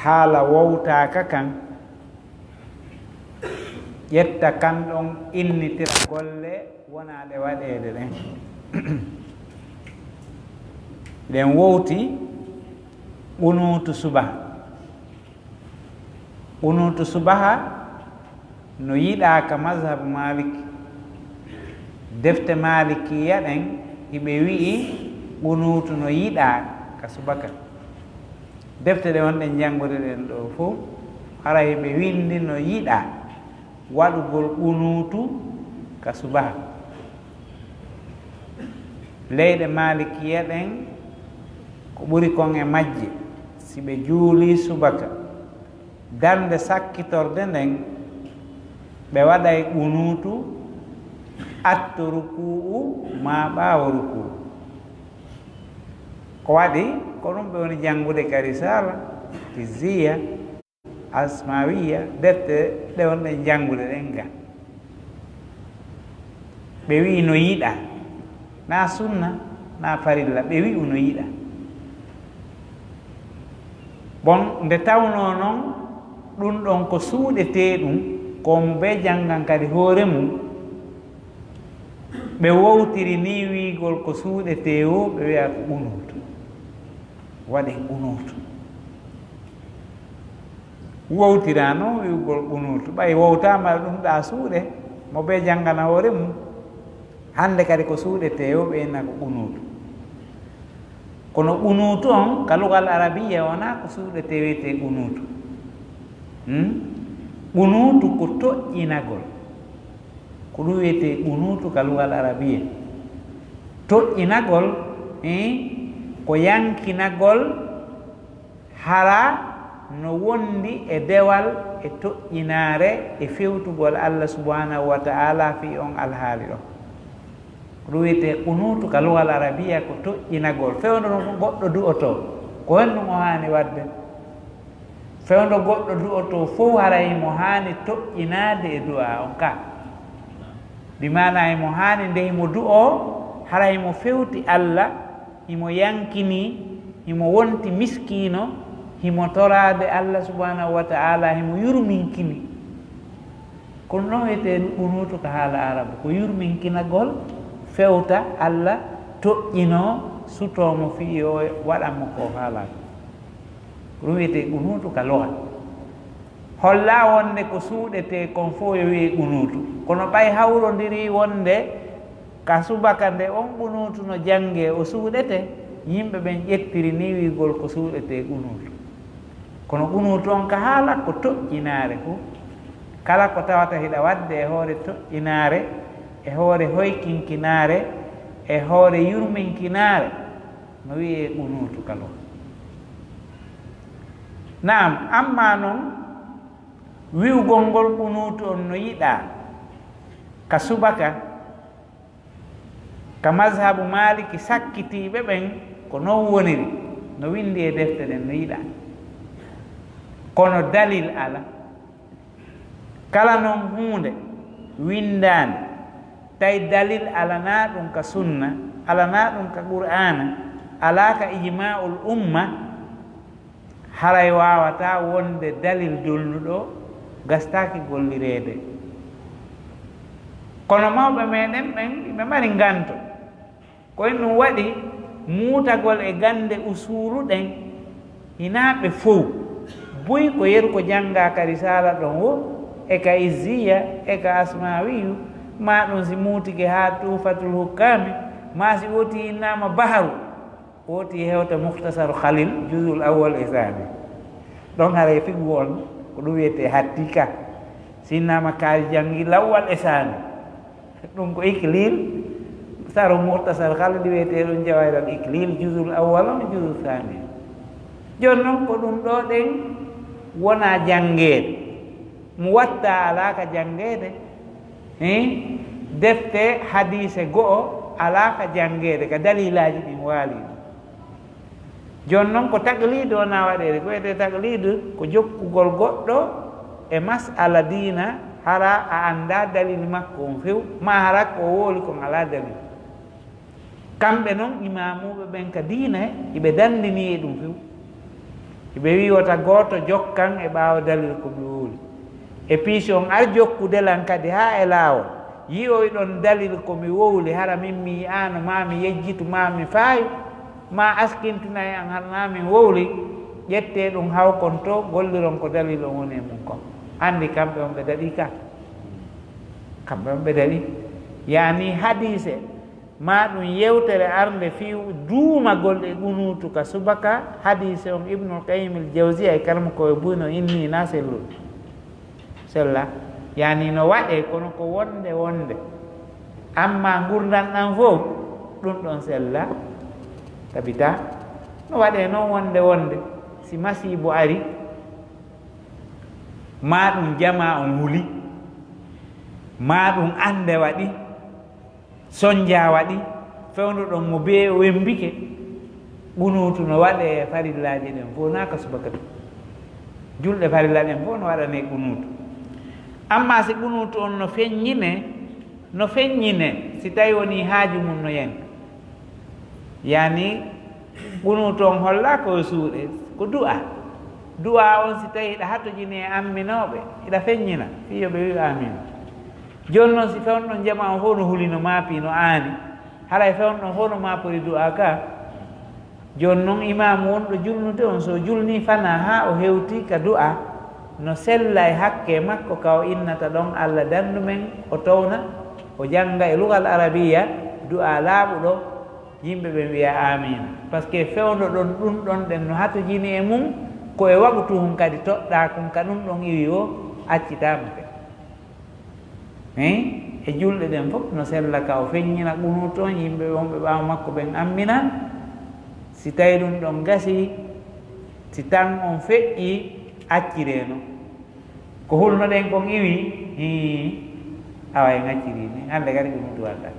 haala wowtaaka kan ƴetta kan ɗon innitira golle wonaɗe waɗeede ɗen ɗen wowti ɓunuutu subaha ɓunuutu subaha no yiɗaaka mazhabu maliki defte malikiya ɗen hiɓe wi'i ɓunuutu no yiɗaa ka subaka defte ɗe wonɗen janngude ɗen ɗo fof hara hiɓe windi no yiɗaa waɗugol ɓunuutu ka subaha leyɗe malikiya ɗen ko ɓuri kon e majje si ɓe juuli subaka darnde sakkitorde nden ɓe waɗay ɓunuutu atto rukuu ma ɓaawo rukuu ko waɗi ko ɗum ɓe woni janngude ka risala izziya asmawiya defte ɗe wonɗen janngude ɗen ga ɓe wi'i no yiɗa na sunna na farilla ɓe wi'u no yiɗa bon nde tawno noon ɗum ɗon ko suuɗetee ɗum komo ɓe janngan kadi hoore mum ɓe wowtiri ni wiigol ko suuɗetee o ɓe wiya ko ɓunuutu waɗe ɓunuutu wowtira noon wiigol ɓunuutu ɓay wowtama ɗum ɗa suuɗe mo ɓe janngana hoore mum hannde kadi ko suuɗetee o ɓe inna ko ɓunuutu kono ɓunuutu on ka lugal arabiya wona ko suuɗetee wiyetee ɓunuutu ɓunuutu ko toƴƴinagol ko ɗum wiyetee ɓunuutu ka lugal arabiya toƴƴinagol ko yankinagol hara no wondi e dewal e toƴƴinaare e fewtugol Allah subhanahu wa ta'ala fi on alhaali ɗo ko ɗum wiyetee ɓunuutu ka lugal arabiya ko toƴƴinagol fewndo no goɗɗo du'otoo ko hen ɗum o haani waɗde fewndo goɗɗo du'otoo fof haray mo haani toƴƴinaade e du'a on ka bi mana imo haani nde himo du'oo haray mo fewti Allah himo yankini himo wonti miskino himo toraade Allah subhanahu wa ta'ala himo yurminkini kono ɗon wiyetee ɓunuutu ka haala arabu ko yurminkinagol fewta Allah toƴƴinoo sutoomo fii o waɗanmo ko haalaako ɗum wiyetee ɓunuutu ka loga holla wonde ko suuɗetee kon fof yo wii ɓunuutu kono ɓay hawrondiri wonde ka subaka nde on ɓunuutu no jannge o suuɗete yimɓe ɓen ƴettiri ni wiigol ko suuɗetee ɓunuutu kono ɓunuutu on ka haala ko toƴƴinaare fof kala ko tawata hiɗa waɗde e hoore toƴƴinaare e hoore hoykinkinaare e hoore yurminkinaare no wiyee ɓunuutu kalo naam amma noon wi'ugol ngol ɓunuutu on no yiɗaa ka subaka ka mazhabu maliki sakkitiiɓe ɓen ko non woniri no windi e defte ɗen no yiɗaa kono dalil ala kala noon huunde windaande tawi dalil alanaa ɗum ka sunna alanaa ɗum ka qur'ana alaa ka ijma'ul umma haray waawataa wonde dalil dolnuɗo gastaaki gollireede kono mawɓe meɗen ɓen ɓe mari nganto koye ɗum waɗi muutagol e gande usulu ɗen hinaaɓe fof boyi ko yeru ko jannga ka risala ɗon wo e ka izziya e ka asmawiyu ma ɗum si muutike haa tufatul hukkami ma si woti innama baharu woti hewta muhtasaru khalil juzul awwal e sani ɗon haray figu on ko ɗum wiyete hattika si innama kaari janngi lawwal e sani ɗum ko iklil saru muhtasar khalil wiyete ɗum jawayral iklil juzul awwal on juzul sani joni noon ko ɗum ɗo ɗen wona janngeede mo watta alaa ka janngeede defte hadise go'o alaa ka janngeede ka dalilaji ɗin waali joni noon ko tagliide wona waɗeede ko wiyete tagliide ko jokkugol goɗɗo e masala diina hara a annda dalil makko on few ma hara ko wooli kon alaa dalil kamɓe noon imamuɓe ɓen ka diina iɓe danndini e ɗum few ɓe wi wota gooto jokkan e ɓaawa dalil ko ɓe wuuli e piisi on ar jokkudelan kadi haa e laawol yiyoy ɗon dalil ko mi wowli hara min mi yi'aano ma mi yejjitu ma mi faayu ma askintina e an harna min wowli ƴettee ɗum hawkon to golliron ko dalil on woni e mum kon anndi kamɓe on ɓe daɗi ka kamɓe on ɓe daɗi yani hadise ma ɗum yewtere arnde fiw duumagol e ɓunutu ka subaka hadise on ibnul qayim il jawsiya e kalma koye buyno inni na selluɗo sella yani no waɗe kono ko wonde wonde amma gurdan ɗan fof ɗum ɗon sella tabita no waɗe noon wonde wonde si masibo ari ma ɗum jama on huli ma ɗum ande waɗi sonja waɗi fewnuɗon mo be wembike ɓunutu no waɗe e farillaji ɗen fof naka subaka ɗum julɗe farilla ɗen fof no waɗane ɓunutu amma si ɓunutu on no feññine si tawi woni haaju mum no yen yani ɓunutu on holla koye suuɗe ko du'a on si tawi iɗa hattojini e amminoɓe iɗa feññina fiyo ɓe wi amino joni noon si fewnɗon jama on fof no huli no maapi no aani haray fewnɗon fof no maapori du'a ka joni noon imamu wonɗo julnude on so julni fana ha o hewti ka du'a no sella e hakke makko ka o innata ɗon Allah dandu men o towna o janga e lugal arabiya du'a laaɓuɗo yimɓe ɓe mbiya amina par ce que fewndo ɗon ɗum ɗon ɗen no hatojini e mum koye waɓutu hum kadi toɗɗa kum ka ɗum ɗon iwi o accitama fe e julɗe ɗen fof no sella ka o feññina ɓunu toon yimɓe wonɓe ɓaawa makko ɓen ammina si tawi ɗum ɗon gasi si tan on feƴƴi accireno ko hulnoɗen kon iwi awa en acciri ni hande kadi ɓunutu wadda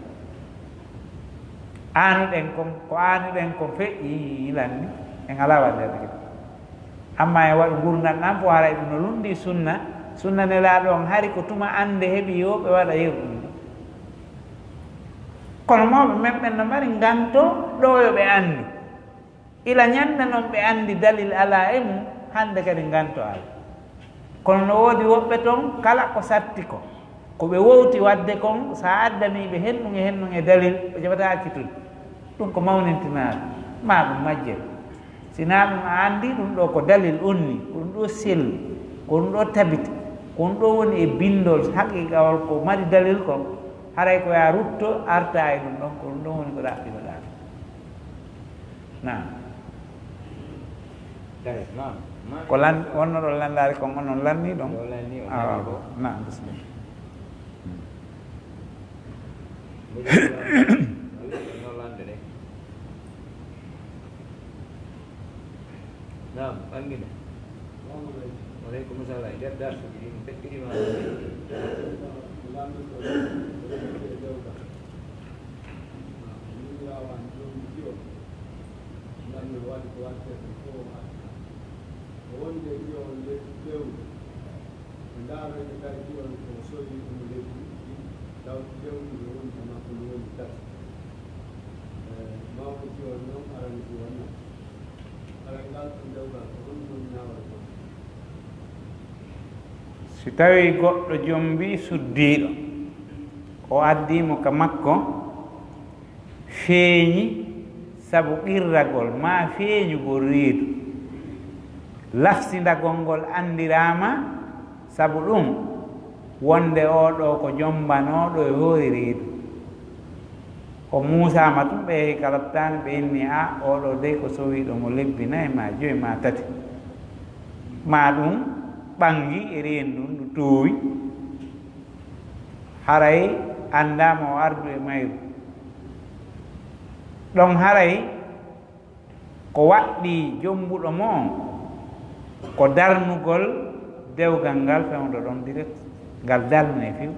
aanuɗen kon ko aanuɗen kon feƴƴi lanni en ala waddede kadi amma e waɗa gurdam ɗan fo haray ɗum no lundi sunna nelaaɗo on hari ko tuma ande heeɓi yo ɓe waɗa yerɗum kono mawɓe meɓɓen no mari nganto ɗo yo ɓe anndu ila ñande noon ɓe anndi dalil ala e mum hande kadi nganto ala kono no woodi woɓɓe toon kala ko satti ko ɓe wowti wadde kon sa addaniɓe hennun e dalil ɓe jaɓata accitude ɗum ko mawnintinaɗo ma ɗum majjel sina ɗum a anndi ɗum ɗo ko dalil onni ko ɗum ɗo selli ko ɗum ɗo tabiti ko ɗum ɗo woni e bindol haqiqawol ko mari dalil kon haray ko ya rutto arta e ɗum ɗon ko ɗum ɗon woni ko ɗaɓɓinoɗa ko wonno ɗo landare kon onon lanni ɗon na bisimilla Naam, panggilan. Waalaikumsalam. Dia dah segini tekiri mana? si tawi goɗɗo jombi suddiɗo o addimo ka makko feeñi sabu qirragol ma feeñugol reedu lafsindagol ngol andirama sabu ɗum wonde oɗo ko jombanoɗo e hoori reedu o muusama tum ɓe kalabtani ɓe inni a oɗo dey ko sowiɗo mo lebbi nayi ma joyi ma tati ma ɗum ɓangi e reendu ndu toowi haray andama o ardu e mayru ɗon haray ko waɗɗi jombuɗo mo on ko darnugol dewgal ngal fewdo ɗon direct ngal dalne few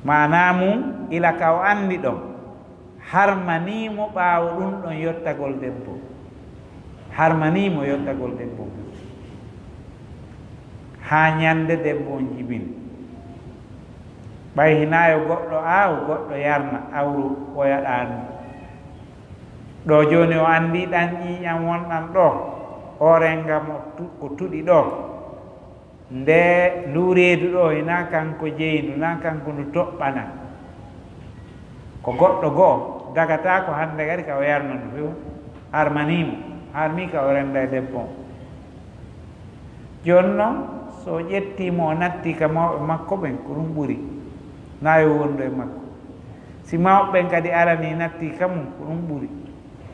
manamum ila ka o andi ɗon harmanimo ɓaawo ɗum ɗon yottagol debbo harmanimo yottagol debbo ha ñande debbo on jibini ɓay hinayo goɗɗo aaw goɗɗo yarna awru o yaɗanu ɗo joni o andi ɗan ƴiƴam wonɗan ɗo orengam ko tuɗi ɗo nde ndu reedu ɗo ina kanko jeyndu na kanko ndu toɓɓana ko goɗɗo goo dagata ko hande kadi ka o yarno ndu few harmanimo harmi ka o renda e debbo joni noon so ƴettimo o natti ka mawɓe makko ɓen ko ɗum ɓuuri nayo wondu e makko si mawɓe ɓen kadi arani natti kamum ko ɗum ɓuuri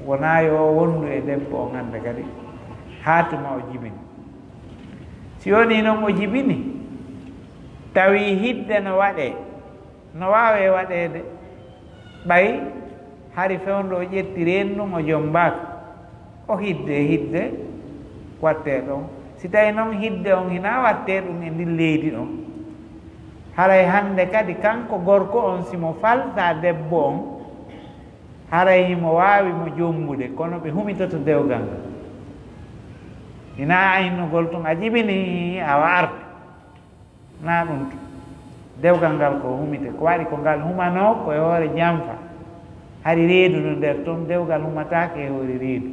wona yo wondu e debbo on hande kadi haatuma o jibini si woni noon o jibini tawi hidde no waɗe no wawe waɗede ɓay hari fewndo o ƴetti renndum o jombaka o hidde watte ɗon si tawi noon hidde on hina watte ɗum e ndin leydi ɗon haray hande kadi kanko gorko on simo falta debbo on haray himo wawi mo jombude kono ɓe humitoto dewgal ngal hina aynugol tun a jibini awa arde na ɗum to dewgal ngal ko humite ko waɗi ko ngal humano koye hoore jamfa hari reedu no nder toon dewgal humatake e hoore reedu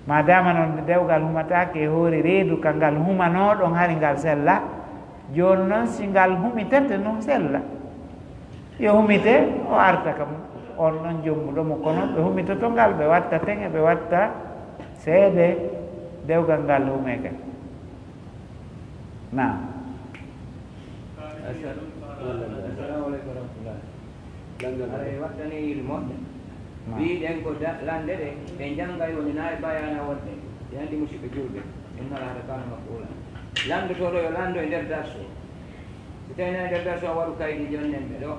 madama noon dewgal humatake e hoore reedu ka ngal humanoɗon hari ngal sella joni noon si ngal humitete noon sella yo humite o arta kam on ɗon jommuɗomo kono ɓe humitoto ngal ɓe watta teŋe ɓe watta seede dewgal ngal hume kadi na assalamu aleykum warahmatullah aɗa wattani moƴƴa mbiɗen ko lande ɗe ɓe jangga woni nayi bayana wonɗe ɓe andi musidɓe julɓe en nala haɗa kano makko ula landotoɗo yo lando e nder darso so tawina e nder darso o waɗu kaydi jonnen ɓe ɗo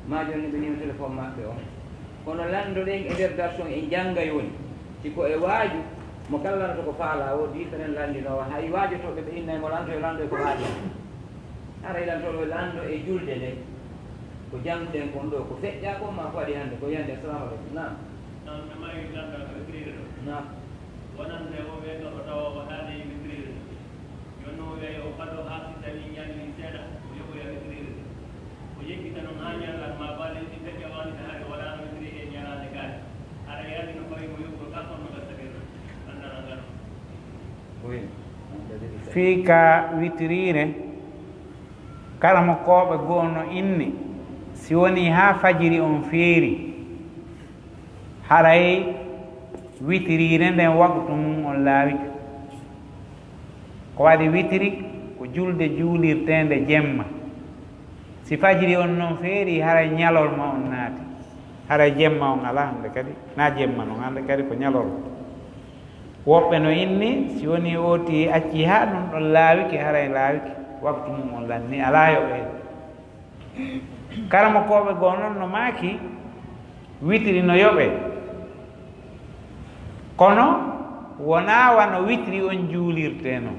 ma jonni ɓe nima téléphone maɓɓe on kono landoɗen e nder darso en janggay woni siko e waaju mo kallanta ko faala o difenen landinowa hay waajotoɓe ɓe innayi mo lando e lando e ko waaji ara ilantoɗo e lando e julde nde ko jamɗen kon ɗo ko feƴƴa ko ma ko waɗi hannde ko yande assalamu aleykum nam nam wonande o weeɗo o tawa o haade witrire jonno o wiya o ɓaɗo haa si tawi ñalli seeɗa o yoɓoya witrire o yeggita noon haa ñallat ma baɗe ɗi feƴƴa wande haade waɗano witri e ñalade gaade aɗa yaadi no fawi mo yoɓgo ka on no gastaɓeɗo andana ngan fii ka witrire kala mo koɓe goo no inni si woni ha fajiri on feeri haray witirire nden waktu mum on laawika ko waɗi witiri ko julde juulirtende jemma si fajiri on noon feeri haray ñalolma on naati haray jemma on ala hande kadi na jemma noon hande kadi ko ñalol woɓɓe no inni si woni ooti acci ha ɗum ɗon laawike haray laawike waktu mum on lanni ala yoɓeede karama koɓe goo noon no maaki witiri no yoɓe kono wona wano witiri on juulirte noon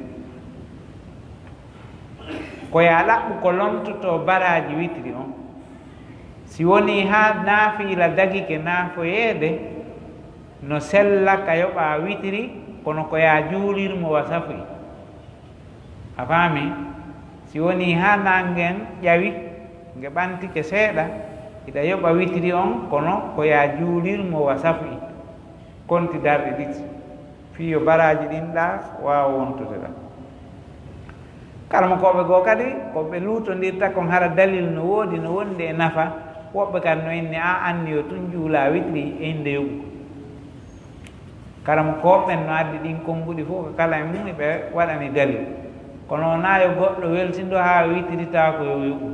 koya ɗaɓɓu ko lomtoto baraji witiri on si woni ha naafiila dagike naafoyeede no sella ka yoɓa witiri kono koya juulirmo wasafuyi a faami si woni ha nangen ƴawi nge ɓantike seeɗa iɗa yoɓa witiri on kono koya juulirmo wasafuyi konti darɗe ɗiɗi fiyo baraji ɗinɗa wawa wontude ɗa kala mo koɓe goo kadi koɓe luutodirta kon hara dalil no woodi no wondi e nafa woɓɓe kadi no inni a anni yo tun juula witiri e inde yoɓu kala mo koɓɓen no addi ɗin konguɗi fof kala e mum ɓe waɗani dalil kono wona yo goɗɗo weltindo ha witirita ko yo yoɓu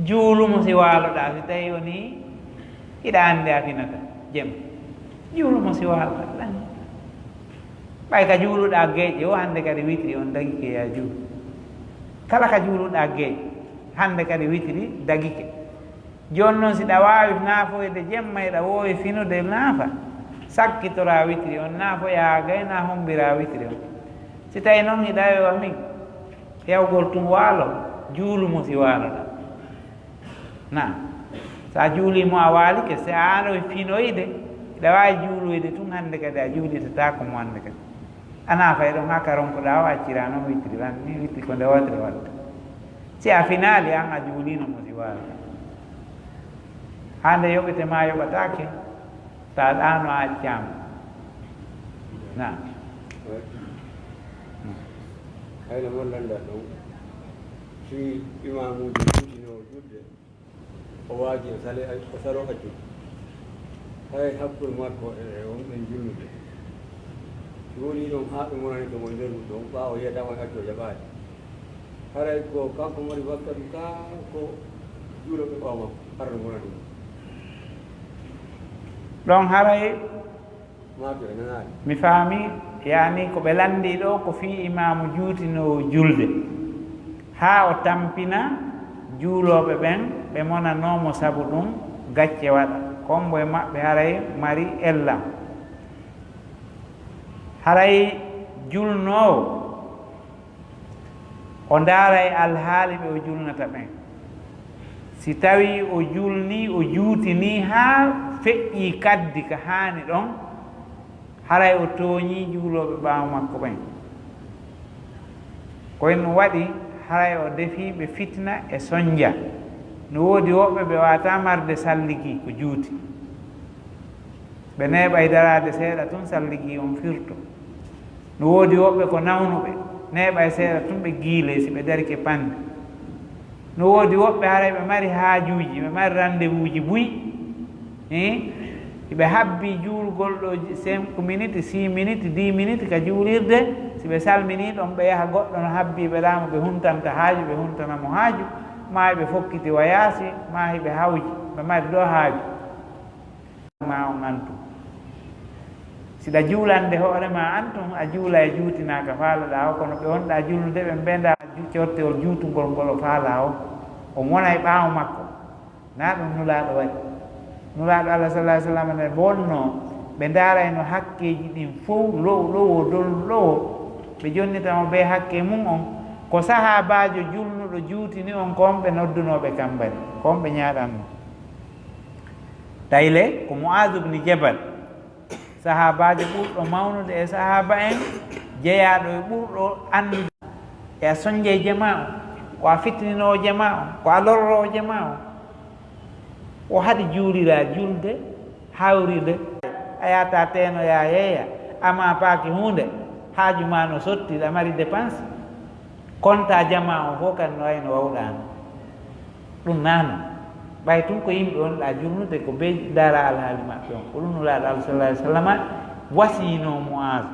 juulumo si waaloɗa si tawi woni iɗa andi a finata jem juulumo si waaloɗa ɗan ɓay ka juuluɗa geeƴe o hande kadi witiri on dagike ya juulu kala ka juuluɗa geeƴe hande kadi witiri dagike joni noon siɗa wawi naafoyde jemma eɗa wowi finude naafa sakkitora witiri on naafoya gayna hombira witiri on si tawi noon hiɗa yo amin hewgol tun waalo juulumo si waaloɗa na sa juulimo a waalike si a ano finoyde iɗa wawi juuloyde tun hande kadi a juulitata ko mo hande kadi ana fay ɗon haka ronkoɗa o accira noon witiri lan ni witiri ko nde waɗre waɗta si a finali an a juulinomo si waaloɗa hande yoɓete ma yoɓatake ta ɗano a accama Nah. hayno mon landa ɗum si imamuji jutino judde o waaji o salo accu hay hakkude makko e on ɓen julnude si woni ɗon haa ɓe monani ɗomo nder ɗum ɗon ɓaawo yiyatama accu o jaɓaani haray ko kanko moni wakkatu kanko juuloɓe ɓaawo makko arno mona ɗum ɗon haray mato e nanaani mi faami yani ko ɓe lanndi ɗo ko fii imamu juutinowo julde haa o tampina juulooɓe ɓen ɓe monanoomo sabu ɗum gacce waɗa kombo e maɓɓe haray mari ellam haray julnoowo o ndaara e alhaali ɓe o julnata ɓen si tawi o julni o juutini haa feƴƴii kaddi ka haani ɗon haray o tooñii juulooɓe ɓaawo makko ɓen koye no waɗi haray o defiiɓe fitna e soñdia no woodi woɓɓe ɓe waata marde salligi ko juuti ɓe neeɓay daraade seeɗa tun salligi on firto no woodi woɓɓe ko nawnuɓe neeɓay seeɗa tun ɓe giile si ɓe darike pande no woodi woɓɓe haray ɓe mari haajuuji ɓe mari rendez-vous ji buy ɓe habbi juulgol ɗo 5 minutes 6 minutes 10 minutes ka juulirde si ɓe salmini ɗon ɓe yaha goɗɗo no habbiɓe ɗamo ɓe huntanta haaju ɓe huntanamo haaju ma ɓe fokkiti wa yaasi ma hiɓe hawji ɓe mari ɗo haaju ma on antu siɗa juulande hoorema antum a juula e juutinaka faalaɗa o kono ɓe wonɗa julnude ɓe mbenda cortewol juutugol ngol o faala o wona e ɓaawo makko na ɗum nulaaɗo waɗi nulaaɗo allah sallah sallam ne bonno ɓe ndaarayno hakkeji ɗin fof lowo dol lowo ɓe jonnitamo be hakke mum on ko sahabajo julnuɗo juutini on kon ɓe noddunoɓe kambari kon ɓe ñaaɗanno tayle ko Mu'adh ibn Jabal sahabajo ɓurɗo mawnude e sahaba en jeeyaɗo e ɓurɗo andude e a soñde e jama o ko a fittininowo jama o ko a lorrowo jama o haɗi juulira julde hawride a yata teeno ya yeeya ama paaki hunde haaju ma no sotti ɗa mari dépense konta jama o fof kadi no wayno wawɗano ɗum nano ɓay tun ko yimɓe wonɗa julnude ko be dara alhaali maɓɓe on ko ɗum nulaaɗo allah sallah alih sallam wasino Mu'adh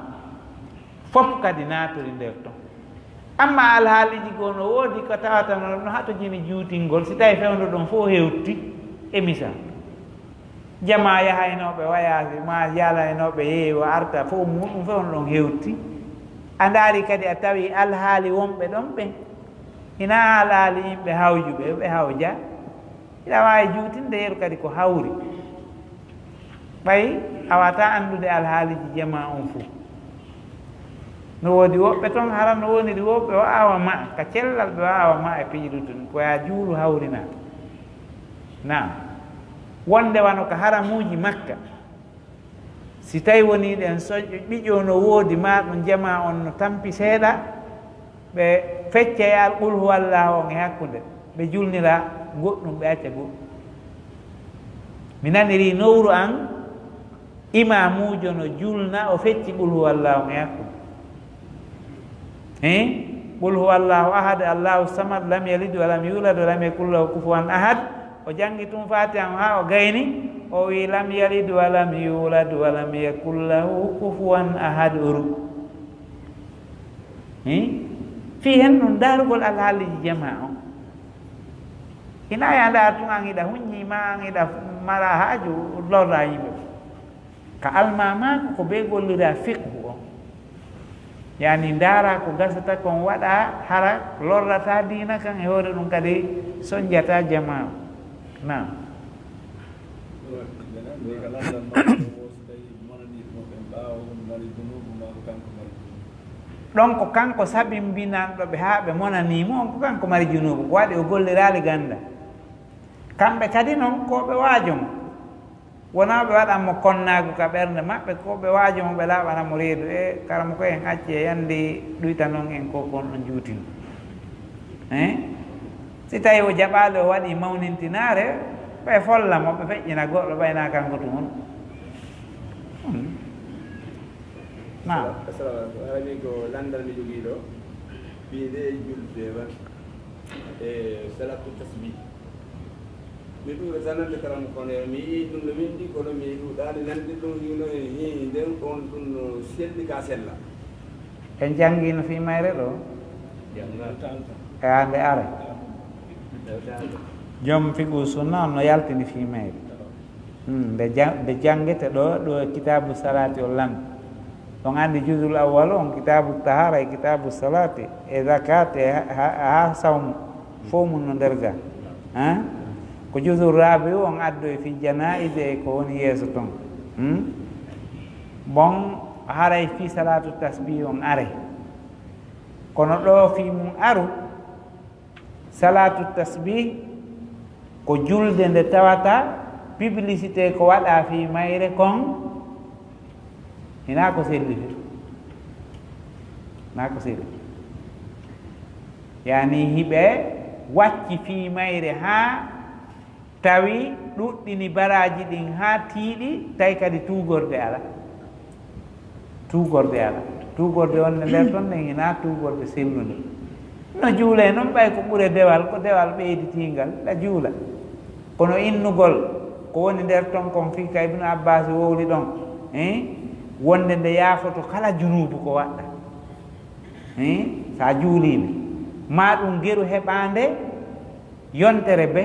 fof kadi natori nder ton amma alhaaliji goo no woodi ko tawatano no hatojini juutingol si tawi fewndo ɗon fof hewti e misal jama yahaynoɓe wayasi ma yalaynoɓe yeeyo arta fof muɗum fewno ɗon hewti a ndaari kadi a tawi alhaali wonɓe ɗon ɓen hina alhaali yimɓe hawjuɓe ɓe hawja ina wawi juutinde yeru kadi ko hawri ɓay a wata andude alhaaliji jama on fof no woodi woɓɓe toon hara no woniri woɓɓe o awa ma ka cellal ɓe wawa ma e piiɗutun koya juulu hawrina na wonde wano ko haramuji makka si tawi woni ɗen soƴƴo ɓiƴo no woodi ma ɗum jama on no tampi seeɗa ɓe fecce e al qul huwallahu on e hakkude ɓe julnira goɗɗum ɓe acca goɗɗum mi naniri nowru an imamujo no julna o fecci qul huwallahu e hakkude qul huwallahu ahad allahu samad lam yalid walam yulad walam yakul lahu kufuwan ahad o jangi tum fatiha ha o gayni o wi lam yalid walam yulad walam yakul lahu kufuwan ahad uru fi hen ɗum darugol alhaaliji jama o ina yanda tun an iɗa huññima an iɗa mara haaju lorra yimɓe ka almamako ko be gollira fiqhu o yani ndaara ko gasata kon waɗa hara lorrata diina kan e hoore ɗum kadi soñjata jama o nam ɗon ko kanko sabimbinanɗo ɓe haa ɓe monanimo on ko kanko mari junubu ko waɗi o gollirali ganda kamɓe kadi noon ko ɓe waajo mo wona ɓe waɗanmo konnagu ka ɓernde maɓɓe ko ɓe waajo mo ɓe laaɓanamo reedu e karama ko en acci e yandi ɗuyta noon en ko kon ɗon juutino si tawi o jaɓaali o waɗi mawnintinare ɓe follamo ɓe feƴƴina goɗɗo ɓayna kanko tumon Naam. Assalamu alaikum ko landal mi jogi ɗo ɓiide julde ba e salatu tasbih mi ɗum sanande karam kono mi yii ɗum no windi kono mi ɗuɗaani nande ɗum hino hi nden on ɗum no selli ka sella en janngino fi mayre ɗo e hande are joom figu sunna on no yaltini fi mayre nde janngete ɗo kitabu salati o lamdi on anndi juzul awwal on kitabu tahara e kitabu salati e zakat e ha sawmu fof mum no nder ga ko juzul rabi on addo e fi janaise e ko woni yeeso toon bon haray fi salatu tasbih on are kono ɗo fi mum aru salatu tasbih ko julde nde tawata publicité ko waɗa fi mayre kon hina ko selli na ko selli yani hiɓe wacci fi mayre ha tawi ɗuɗɗini baraji ɗin ha tiiɗi tawi kadi tugorde ala tugorde wonde nder toon ne hina tugorde sellude no juule noon ɓay ko ɓuure dewal ko dewal ɓeyditingal ɗa juula kono innugol ko woni nder toon kon fi ka ibnu abbas wowli ɗon wonde nde yaafoto kala junubu ko waɗɗa sa juulima ma ɗum geru heɓande yontere be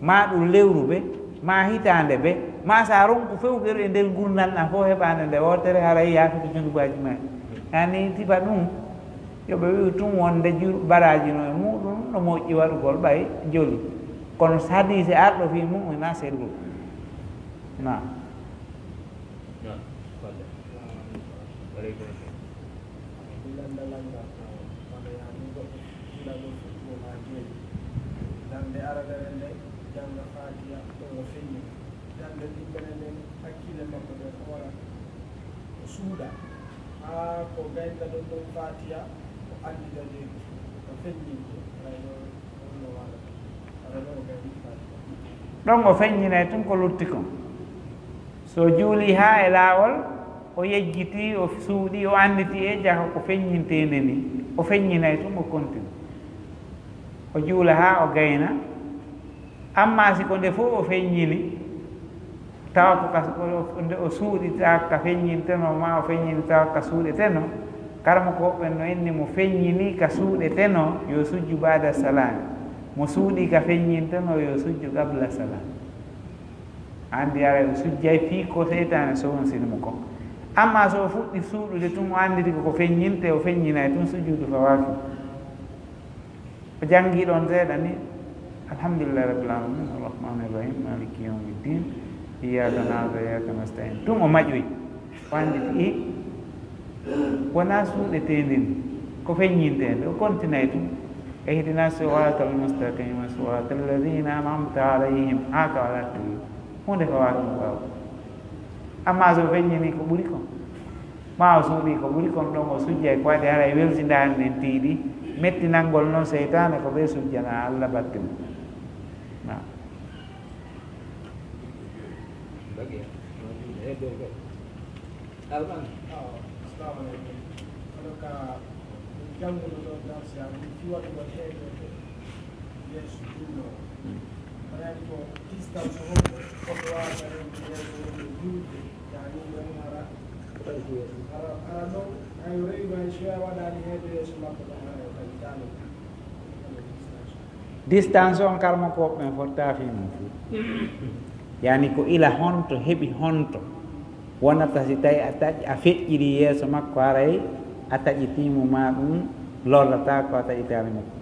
ma ɗum lewru be ma hitande be ma sa ronku few geru e nder gurdalɗa fof heɓande nde wotere haray yaafoto junubaji ma yani tiba ɗum yoɓe wi tum wonde baraji no e muɗum no moƴƴi waɗugol ɓay joli kono hadise arɗo fi mum ina sellu na dande aradere nde janga fatiya ɗo feññi dande ɗiɓɓene nden hakkille makko ɓe hoora o suuɗa haa ko gaynda ɗon ɗon fatiya o andida leydi o feññinde no waɗa aɗa ɗo gayni fatiya ɗon o feññinay tun ko lutti kon so juuli ha e laawol o yejjiti o suuɗi o anditi e jaka ko feññintende ni o feññinay tun o continue o juula ha o gayna amma si ko nde fof o feññini tawa ko o suuɗi tawa ka feññinteno ma o feññini tawa ka suuɗeteno karama ko ɓen no inni mo feññini ka suuɗeteno yo sujju bada salami mo suuɗi ka feññinteno yo sujju qabla salam andi ara o sujjay fii ko seytane so won sinimo kon amma so fuɗɗi suuɗude tun o anditi koko feññinte o feññinay tun sujjudu fawaki o janggi ɗon seeɗa ni alhamdulillahi rabbil alamin arrahmani irrahim maliki yawmiddin iyaka na'budu wa iyaka nasta'in tun o maƴoyi o anditi i wona suuɗetende ni ko feññintende o continue tun ihdina siratal mustaqima siratal ladina an'amta alayhim haka wala tawi hunde fawaki waw amma so feññini ko ɓuri kon ma o suuɗi ko ɓuri kon ɗon o sujjay ko waɗi hara e welsindani nden tiiɗi mettinalngol noon seytane ko ɓe sujjana Allah batte mum na assalamu aleykum oɗo ka jannguɗo ɗo darsi am fi waɗugol heeɗote yeeso juulno waɗani ko distance homɓe koɓe wawata remde yeeso wonde juulde yani ɗon ara ɗon hay rewima so waɗani heede yeeso makko ɗon ara kadi dano distance on karma ko ɓen fotta fi mum fu yani ko ila honto heɓi honto wonata si tawi a feƴƴiri yeeso makko haray a taƴitimo ma ɗum lorlata ko a taƴitani makko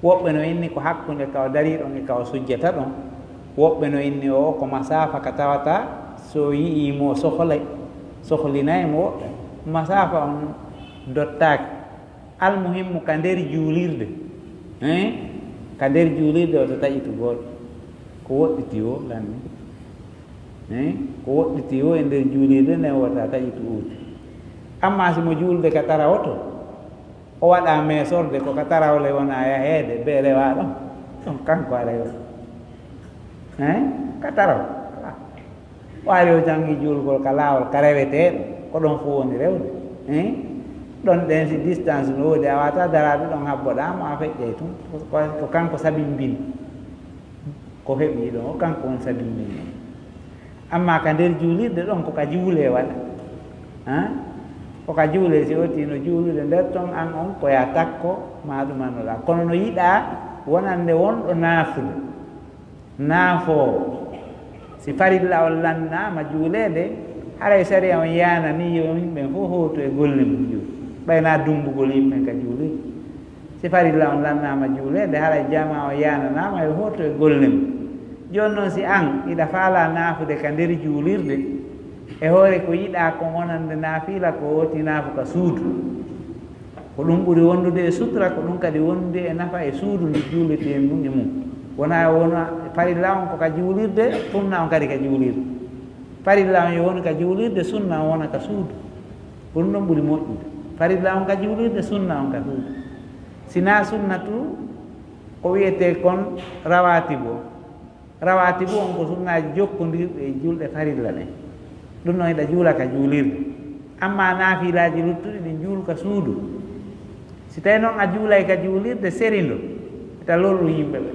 woɓɓe no inni ko hakkude ka o dari ɗon e ka o sujjata ɗon woɓɓe no inni o ko masafa ka tawata so yi'imo sohlinaymo woɓɓe masafa on dottaki almuhimmu ka nder juulirde ka nder juulirde o to taƴitu goɗɗo ko woɗɗiti o lanni ko woɗɗiti o e nder juulirde nde wota taƴitu uuti amma simo juulde ka tarawoto o waɗa meesorde ko ka tarawle wona yaheede be rewa ɗon ɗon kanko a rewa ka taraw wawi o jangi juulgol ka laawol ka reweteɗo ko ɗon fof woni rewde ɗon ɗen si distance no woodi a wata daraɓe ɗon habboɗamo a feƴƴay tun ko kanko sabimbin ko heɓi ɗon o kanko on sabimbin ɗon amma ka nder juulirde ɗon koka juule waɗa koka juule si ottino juulude nder ton an on koya takko ma ɗumanoɗa kono no yiɗa wonande wonɗo naafude naafoo si farilla on lannama juulede haray saria on yana ni yo yimɓe fof howto e golle mum juuli ɓayna dumbugol yimɓe ka juuli si farilla on lannama juulede haray jama on yananama yo howto e golle mum joni noon si an iɗa faala naafude ka nder juulirde e hoore ko yiɗa ko wonande naafila ko woti naafu ka suudu ko ɗum ɓuuri wondude e sutra ko ɗum kadi wondude e nafa e suudu ndu juulete mum e mum wona farilla on koka juulirde sunna on kadi ka juulirde farilla on yo woni ka juulirde sunna on wona ka suudu ɗum ɗon ɓuuri moƴƴude farilla on ka juulirde sunna on ka suudu sina sunnatu ko wiyete kon rawatibo on ko sunnaji jokkodirɗe e julɗe farilla ɗen ɗum noon iɗa juula ka juulirde amma naafilaji luttuɗi ɗi juulka suudu si tawi noon a juulay ka juulirde serindo ita lorru yimɓe ɓe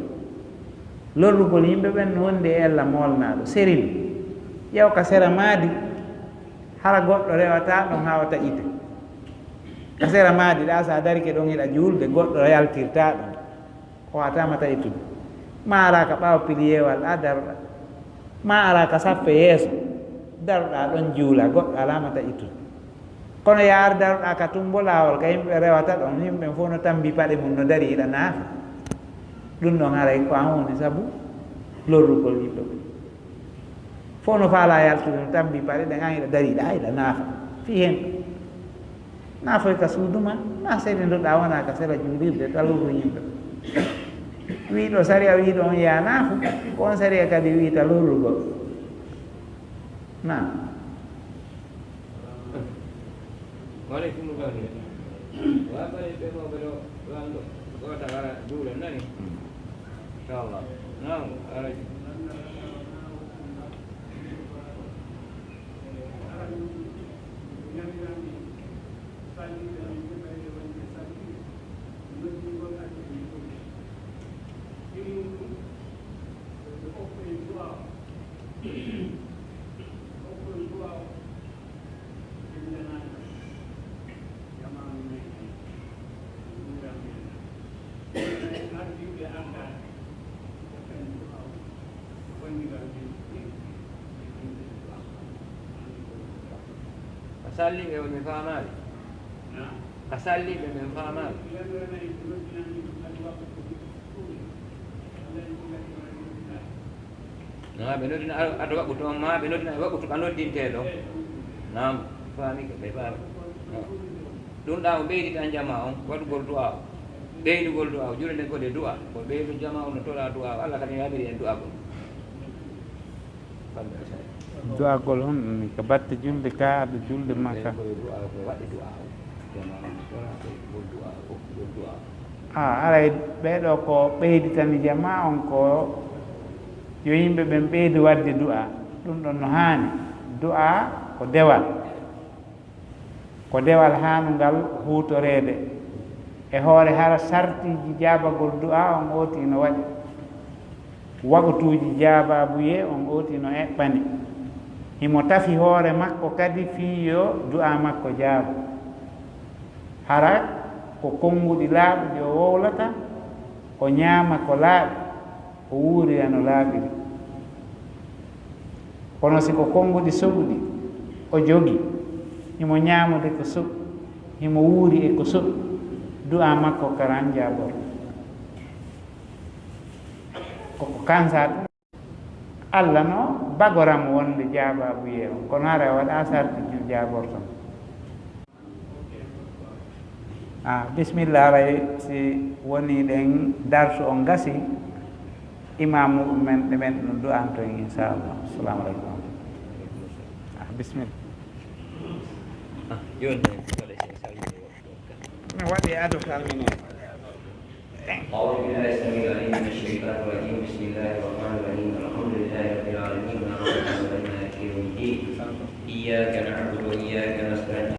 lorrugol yimɓe ɓen no wondi e ella molnaɗo serindo ƴeew ka sera maadi hara goɗɗo rewata ɗon ha o taƴite ka sera maadi ɗa sa darike ɗon iɗa juulde goɗɗo yaltirta ɗon o watama taƴitude ma ara ka ɓaawa piliyewal ɗa daroɗa ma ara ka sappe yeeso daroɗa ɗon juula goɗɗo alama taƴitude kono yaar daroɗa ka tumbo laawol ka yimɓe rewata ɗon yimɓe fof no tambi paɗe mum no dari iɗa naafa ɗum ɗon haray ko an woni saabu lorrugol yimɓe ɓe fof no faala yaltude no tambi paɗe ɗen an iɗa dariɗa iɗa naafa fi hen naafoy ka suuduma na seeɗindoɗa wona ka sera juulirde talurru yimɓe wiiɗo saria wiiɗo on ya naafu ko on saria kadi wiita lorrugol na waleykum salam wa ɓaɗe ɓe ko ɓeɗo lanɗo gota wara juule nani inchallah nam ara salliɓe min faamaali a salliɓe min faamaali na ɓe noddina aɗa waɓɓutu on ma ɓe noddina e waɓɓutu ka noddinteɗo nam faamike ɓe faami ɗum ɗa o ɓeydi tan jama on waɗugol du'a o ɓeydugol du'a o juure nden kode du'a ko ɓeydu jama o no toɗa du'a o allah kadi yaɓiri en du'a gol du'agol on ni ko batte julde ka aɗa julde makka aray ɓeɗo ko ɓeyditani jama on ko yo yimɓe ɓen ɓeydi wadde du'a ɗum ɗon no haani du'a ko dewal haanungal huutorede e hoore hara sartiji jabagol du'a on oti no waɗi waɓutuji jababuye on oti no eɓɓani himo tafi hoore makko kadi fiyo du'a makko jaaba hara ko konnguɗi laaɓuɗi o wowlata o ñaama ko laaɓi o wuurira no laaɓiri kono si ko konnguɗi soɓuɗi o jogi himo ñaamude ko soɓi himo wuuri e ko soɓi du'a makko karan jaaborto koko kansa ɗum allah no bagoram wonde jaababuye on kono hara waɗa sarti ju jaaborton bisimillah aray si woni ɗen darsu on gasi imamu men ɗemen no du'anto en inchallah assalamu aleykum bisimilla mi waɗi ado salmine أعوذ بالله السميع العليم من الشيطان الرجيم بسم الله الرحمن الرحيم الحمد لله رب العالمين الرحمن الرحيم مالك يوم الدين إياك نعبد وإياك نستعين